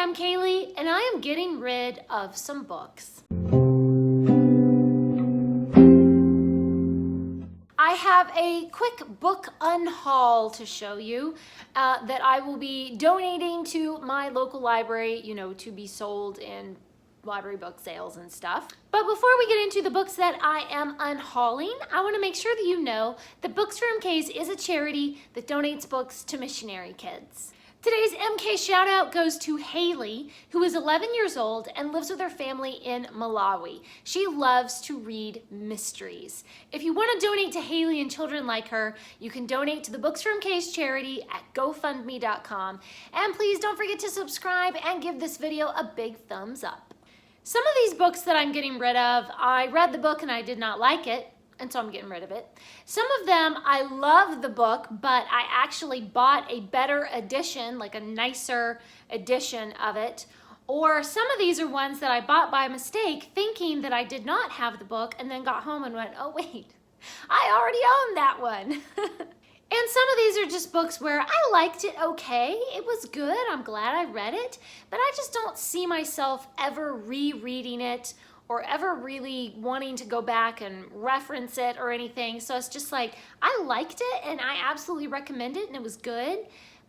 I'm Kaylee, and I am getting rid of some books. I have a quick book unhaul to show you that I will be donating to my local library, to be sold in library book sales and stuff. But before we get into the books that I am unhauling, I want to make sure that you know that Books for MKs is a charity that donates books to missionary kids. Today's MK shout out goes to Haley, who is 11 years old and lives with her family in Malawi. She loves to read mysteries. If you want to donate to Haley and children like her, you can donate to the Books for MKs charity at GoFundMe.com. And please don't forget to subscribe and give this video a big thumbs up. Some of these books that I'm getting rid of, I read the book and I did not like it, and so I'm getting rid of it. Some of them, I love the book, but I actually bought a better edition, like a nicer edition of it. Or some of these are ones that I bought by mistake, thinking that I did not have the book, and then got home and went, oh wait, I already own that one. And some of these are just books where I liked it okay. It was good, I'm glad I read it, but I just don't see myself ever rereading it or ever really wanting to go back and reference it or anything. So it's just like, I liked it and I absolutely recommend it and it was good,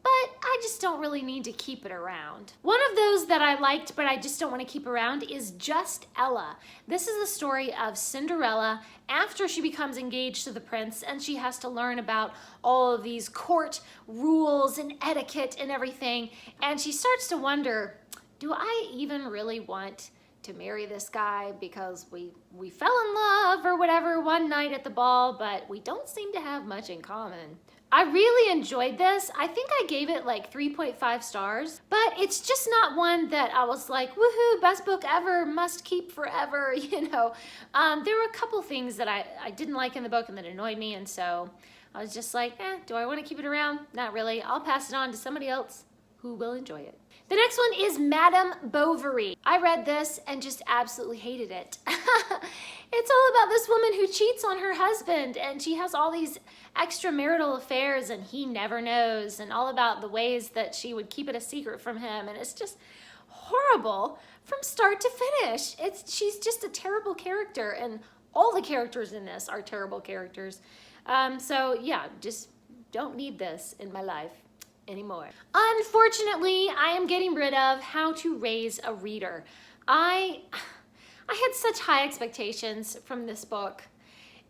but I just don't really need to keep it around. One of those that I liked but I just don't want to keep around is Just Ella. This is the story of Cinderella after she becomes engaged to the prince and she has to learn about all of these court rules and etiquette and everything. And she starts to wonder, do I even really want to marry this guy because we fell in love or whatever one night at the ball, but we don't seem to have much in common. I really enjoyed this. I think I gave it like 3.5 stars, but it's just not one that I was like, woohoo, best book ever, must keep forever, There were a couple things that I didn't like in the book and that annoyed me, and so I was just like, do I want to keep it around? Not really. I'll pass it on to somebody else who will enjoy it. The next one is Madame Bovary. I read this and just absolutely hated it. It's all about this woman who cheats on her husband and she has all these extramarital affairs and he never knows, and all about the ways that she would keep it a secret from him, and it's just horrible from start to finish. She's just a terrible character, and all the characters in this are terrible characters. So yeah, just don't need this in my life anymore. Unfortunately, I am getting rid of How to Raise a Reader. I had such high expectations from this book,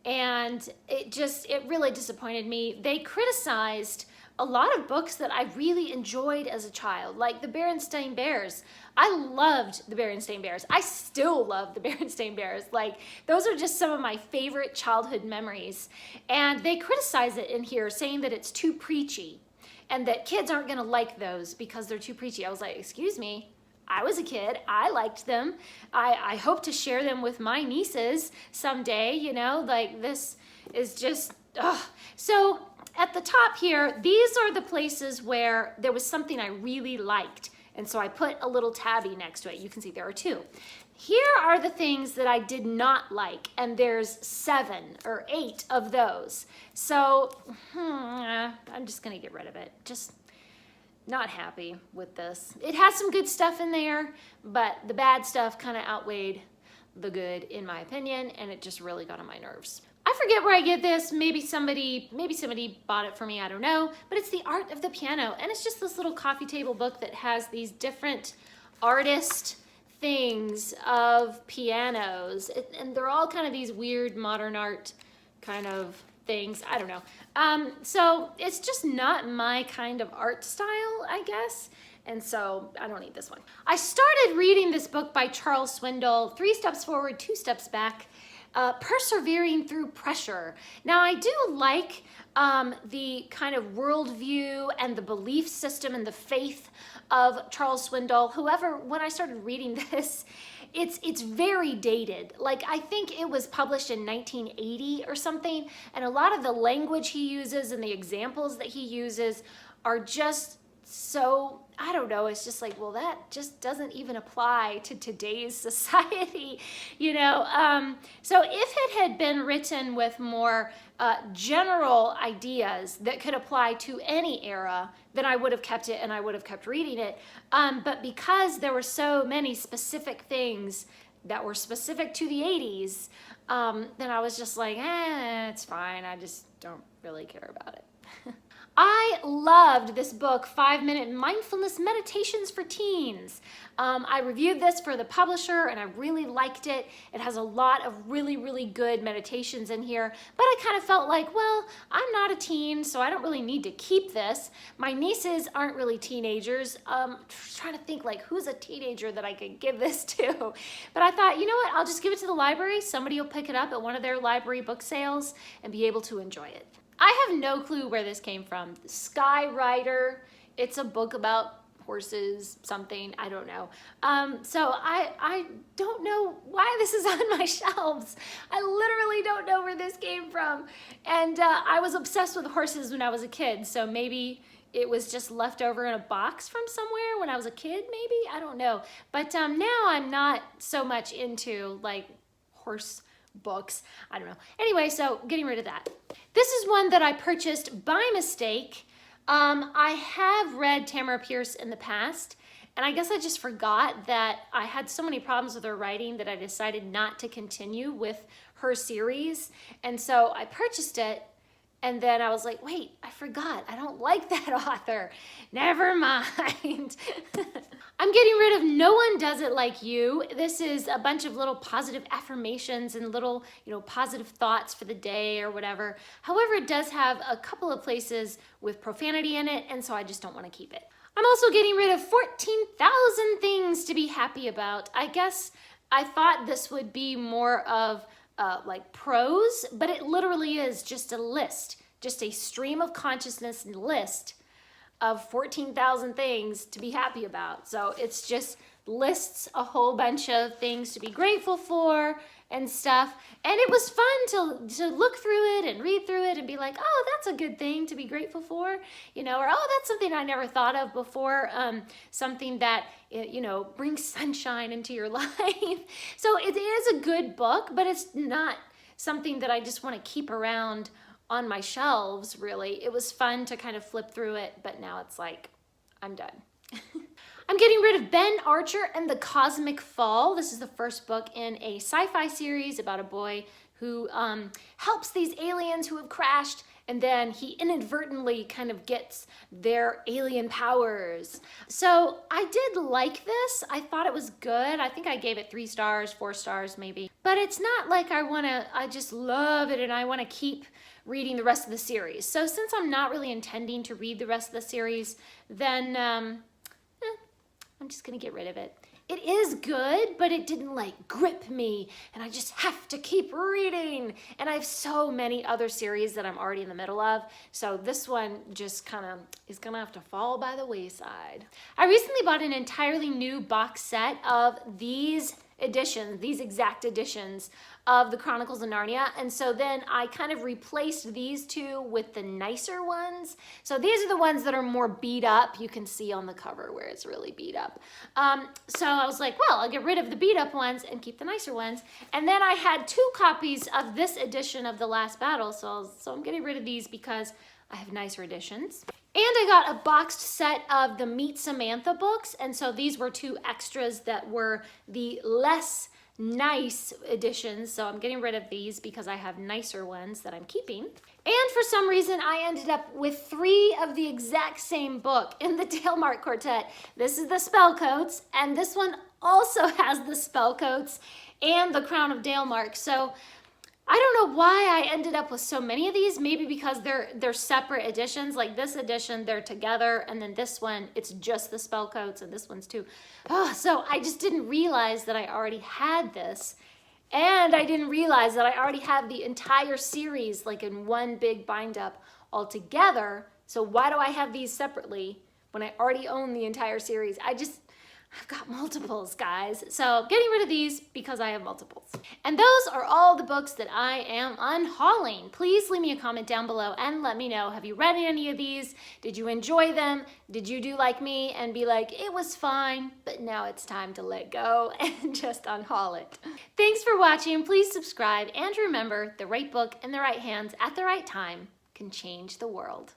and it really disappointed me. They criticized a lot of books that I really enjoyed as a child, like the Berenstain Bears. I loved the Berenstain Bears. I still love the Berenstain Bears. Like, those are just some of my favorite childhood memories. And they criticize it in here, saying that it's too preachy and that kids aren't gonna like those because they're too preachy. I was like, excuse me, I was a kid, I liked them. I hope to share them with my nieces someday, like this is just, ugh. So at the top here, these are the places where there was something I really liked. And so I put a little tabby next to it. You can see there are two. Here are the things that I did not like, and there's 7 or 8 of those. So I'm just gonna get rid of it. Just not happy with this. It has some good stuff in there, but the bad stuff kind of outweighed the good in my opinion, and it just really got on my nerves. I forget where I get this. Maybe somebody bought it for me, I don't know, but it's The Art of the Piano, and it's just this little coffee table book that has these different artist things of pianos, and they're all kind of these weird modern art kind of things. I don't know. So it's just not my kind of art style, I guess. And so I don't need this one. I started reading this book by Charles Swindoll, 3 Steps Forward, 2 Steps Back, Persevering Through Pressure. Now I do like the kind of worldview and the belief system and the faith of Charles Swindoll. However, when I started reading this, it's very dated. Like, I think it was published in 1980 or something, and a lot of the language he uses and the examples that he uses are just so I don't know, it's just like, well, that just doesn't even apply to today's society, you know? So if it had been written with more general ideas that could apply to any era, then I would have kept it and I would have kept reading it. But because there were so many specific things that were specific to the 80s, then I was just like, it's fine. I just don't really care about it. I loved this book, 5-Minute Mindfulness Meditations for Teens. I reviewed this for the publisher and I really liked it. It has a lot of really, really good meditations in here, but I kind of felt like, well, I'm not a teen, so I don't really need to keep this. My nieces aren't really teenagers. Trying to think like who's a teenager that I could give this to. But I thought, you know what, I'll just give it to the library. Somebody will pick it up at one of their library book sales and be able to enjoy it. I have no clue where this came from. Sky Rider, it's a book about horses, something, I don't know. So I don't know why this is on my shelves. I literally don't know where this came from. And I was obsessed with horses when I was a kid, so maybe it was just left over in a box from somewhere when I was a kid, maybe? I don't know. But now I'm not so much into like horse books. I don't know. Anyway, so getting rid of that. This is one that I purchased by mistake. I have read Tamara Pierce in the past, and I guess I just forgot that I had so many problems with her writing that I decided not to continue with her series. And so I purchased it, and then I was like, wait, I forgot. I don't like that author. Never mind. I'm getting rid of No One Doesn't Like You. This is a bunch of little positive affirmations and little, positive thoughts for the day or whatever. However, it does have a couple of places with profanity in it, and so I just don't want to keep it. I'm also getting rid of 14,000 Things to Be Happy About. I guess I thought this would be more of like prose, but it literally is just a list, just a stream of consciousness list of 14,000 things to be happy about. So it's just lists a whole bunch of things to be grateful for and stuff. And it was fun to look through it and read through it and be like, oh, that's a good thing to be grateful for, or oh, that's something I never thought of before, something that, brings sunshine into your life. So it is a good book, but it's not something that I just want to keep around on my shelves, really. It was fun to kind of flip through it, but now it's like, I'm done. I'm getting rid of Ben Archer and the Cosmic Fall. This is the first book in a sci-fi series about a boy who helps these aliens who have crashed, and then he inadvertently kind of gets their alien powers. So I did like this. I thought it was good. I think I gave it 3 stars, 4 stars maybe. But it's not like I just love it and I want to keep reading the rest of the series. So since I'm not really intending to read the rest of the series, then I'm just gonna get rid of it. It is good, but it didn't like grip me and I just have to keep reading. And I have so many other series that I'm already in the middle of. So this one just kind of is gonna have to fall by the wayside. I recently bought an entirely new box set of these editions, these exact editions of the Chronicles of Narnia. And so then I kind of replaced these two with the nicer ones. So these are the ones that are more beat up. You can see on the cover where it's really beat up. So I was like, well, I'll get rid of the beat up ones and keep the nicer ones. And then I had 2 copies of this edition of The Last Battle. So I'm getting rid of these because I have nicer editions. And I got a boxed set of the Meet Samantha books. And so these were 2 extras that were the less nice editions. So I'm getting rid of these because I have nicer ones that I'm keeping. And for some reason, I ended up with 3 of the exact same book in the Dalemark Quartet. This is the Spellcoats, and this one also has the Spellcoats and the Crown of Dalemark. So I don't know why I ended up with so many of these. Maybe because they're separate editions. Like this edition, they're together, and then this one, it's just the Spellcoats, and this one's too. Oh, so I just didn't realize that I already had this, and I didn't realize that I already have the entire series like in one big bind up all together. So why do I have these separately when I already own the entire series? I've got multiples, guys. So getting rid of these because I have multiples. And those are all the books that I am unhauling. Please leave me a comment down below and let me know, have you read any of these? Did you enjoy them? Did you do like me and be like, it was fine, but now it's time to let go and just unhaul it? Thanks for watching. Please subscribe and remember, the right book in the right hands at the right time can change the world.